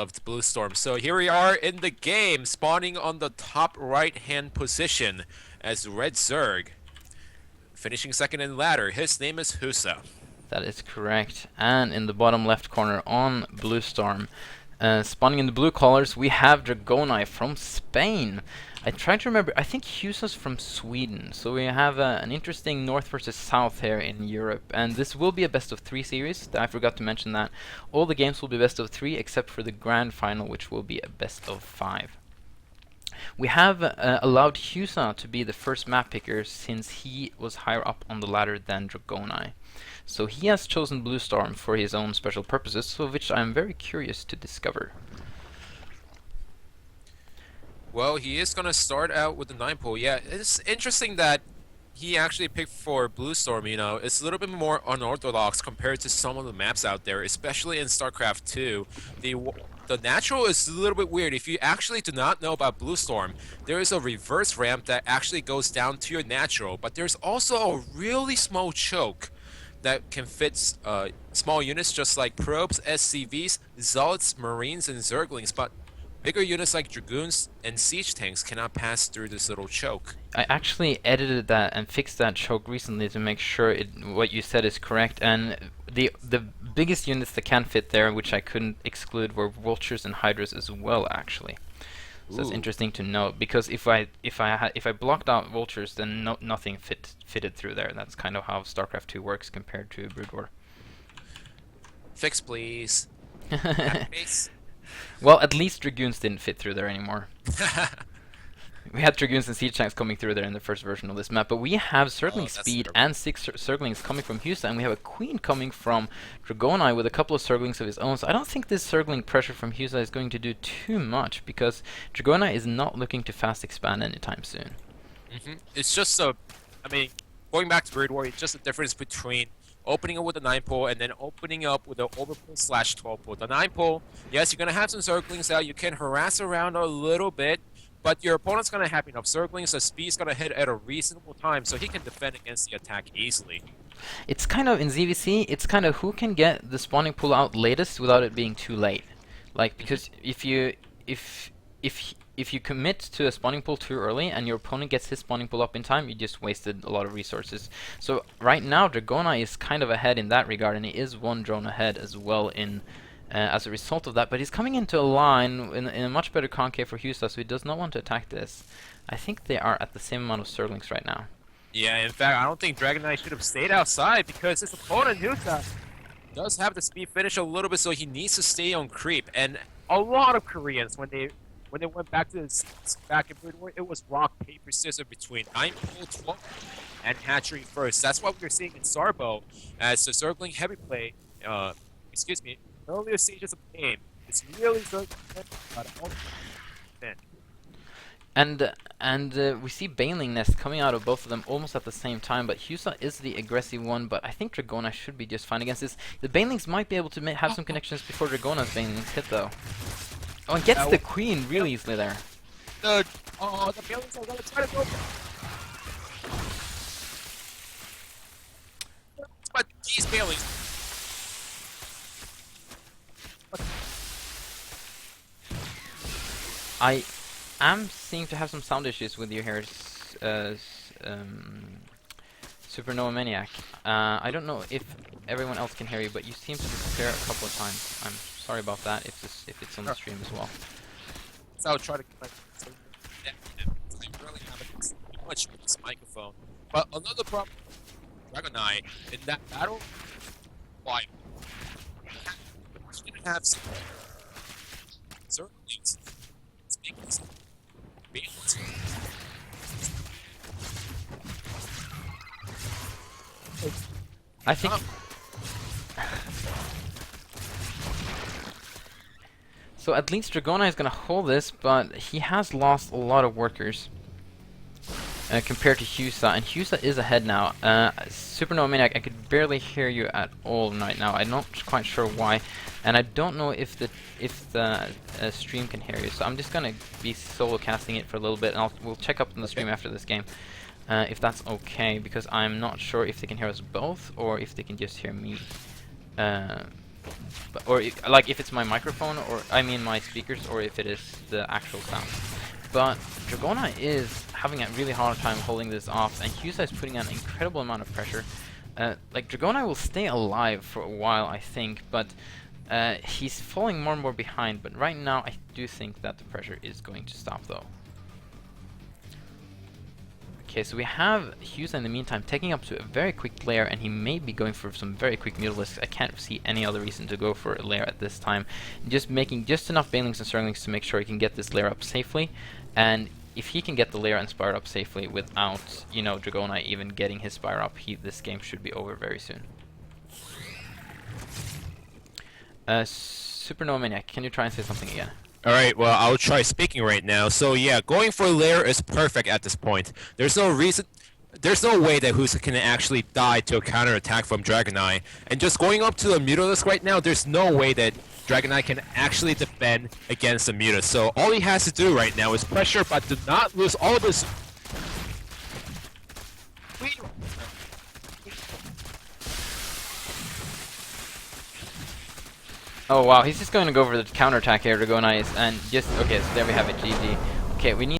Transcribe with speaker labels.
Speaker 1: of Blue Storm. So here we are in the game, spawning on the top right-hand position as Red Zerg, finishing second in the ladder. His name is Heusa.
Speaker 2: That is correct. And in the bottom left corner on Blue Storm, spawning in the blue colors, we have Dragonei from Spain. I tried to remember, I think Heusa's from Sweden, so we have an interesting north versus south here in Europe. And this will be a best of 3 series, I forgot to mention that. All the games will be best of 3 except for the grand final, which will be a best of 5. We have allowed Heusa to be the first map picker since he was higher up on the ladder than Dragonei. So he has chosen Blue Storm for his own special purposes, of which I'm very curious to discover.
Speaker 1: Well, he is going to start out with the 9 pole. Yeah, it's interesting that he actually picked for Blue Storm, you know. It's a little bit more unorthodox compared to some of the maps out there, especially in StarCraft 2. The natural is a little bit weird. If you actually do not know about Blue Storm, there is a reverse ramp that actually goes down to your natural, but there's also a really small choke that can fit small units just like probes, SCVs, zealots, marines, and zerglings, but bigger units like dragoons and siege tanks cannot pass through this little choke.
Speaker 2: I actually edited that and fixed that choke recently to make sure what you said is correct, and the biggest units that can fit there, which I couldn't exclude, were vultures and hydras as well, actually. So it's interesting to note, because if I blocked out vultures, then nothing fitted through there. That's kind of how StarCraft 2 works compared to Brood War.
Speaker 1: Fix, please.
Speaker 2: Well, at least dragoons didn't fit through there anymore. We had dragoons and siege tanks coming through there in the first version of this map, but we have Zergling speed and 6 Zerglings coming from Heusa, and we have a Queen coming from Dragonei with a couple of Zerglings of his own. So I don't think this Zergling pressure from Heusa is going to do too much, because Dragonei is not looking to fast expand anytime soon.
Speaker 1: It's just I mean, going back to Brood War, it's just the difference between opening up with the 9 pole and then opening up with the overpull / 12 pole. The 9 pole, yes, you're going to have some Zerglings out. You can harass around a little bit, but your opponent's going to have enough Zerglings, so speed's going to hit at a reasonable time, so he can defend against the attack easily.
Speaker 2: It's kind of, in ZVC, it's kind of who can get the spawning pool out latest without it being too late. Like, because if you commit to a spawning pool too early and your opponent gets his spawning pool up in time, you just wasted a lot of resources. So right now, Dragonei is kind of ahead in that regard, and he is 1 drone ahead as well in as a result of that. But he's coming into a line in a much better concave for Heusa, so he does not want to attack this. I think they are at the same amount of Zerglings right now.
Speaker 1: Yeah, in fact, I don't think Dragonei should have stayed outside, because his opponent, Heusa, does have the speed finish a little bit, so he needs to stay on creep. And a lot of Koreans, when they went back to back in Brood War, it was rock, paper, scissors between 9 pole, 12 and hatchery first. That's what we're seeing in Starbow as the Zergling heavy play, earlier stages of the game. It's really Zergling but also thin.
Speaker 2: And we see Baneling Nest coming out of both of them almost at the same time, but Heusa is the aggressive one, but I think Dragonei should be just fine against this. The Banelings might be able to have some connections before Dragonei's Banelings hit, though. Oh, and gets the Queen really easily there.
Speaker 1: The Banelings are going to try to go. But these Banelings...
Speaker 2: I am seeming to have some sound issues with you here, Supernova Maniac. I don't know if everyone else can hear you, but you seem to disappear a couple of times. I'm sorry about that if it's on the stream as well.
Speaker 1: So I'll try to connect. I really haven't too much with this microphone. But another problem with Dragonei in that battle, why? He's gonna have some Zerglings.
Speaker 2: I think... So at least Dragonei is going to hold this, but he has lost a lot of workers compared to Heusa, and Heusa is ahead now. Supernova Maniac, I could barely hear you at all right now. I'm not quite sure why, and I don't know if the stream can hear you. So I'm just going to be solo casting it for a little bit, and we'll check up on the stream after this game. If that's okay, because I'm not sure if they can hear us both or if they can just hear me. Or like if it's my microphone, or I mean my speakers, or if it is the actual sound. But Dragonei is having a really hard time holding this off, and Heusa is putting an incredible amount of pressure. Like Dragonei will stay alive for a while, I think, but he's falling more and more behind. But right now, I do think that the pressure is going to stop, though. Okay, so we have Heusa in the meantime taking up to a very quick lair, and he may be going for some very quick mutilisks. I can't see any other reason to go for a lair at this time. Just making just enough banelings and zerglings to make sure he can get this lair up safely, and if he can get the lair and spire up safely without, you know, Dragonei even getting his spire up, this game should be over very soon. Supernova Maniac, can you try and say something again?
Speaker 1: Alright, well, I'll try speaking right now. So yeah, going for lair is perfect at this point. There's no way that Heusa can actually die to a counter-attack from Dragonei. And just going up to the Mutalisk right now, there's no way that Dragonei can actually defend against the Muta. So all he has to do right now is pressure, but do not lose all of his...
Speaker 2: Oh wow, he's just going to go for the counterattack here, Dragonei, and just, okay, so there we have it, GG. Okay, we need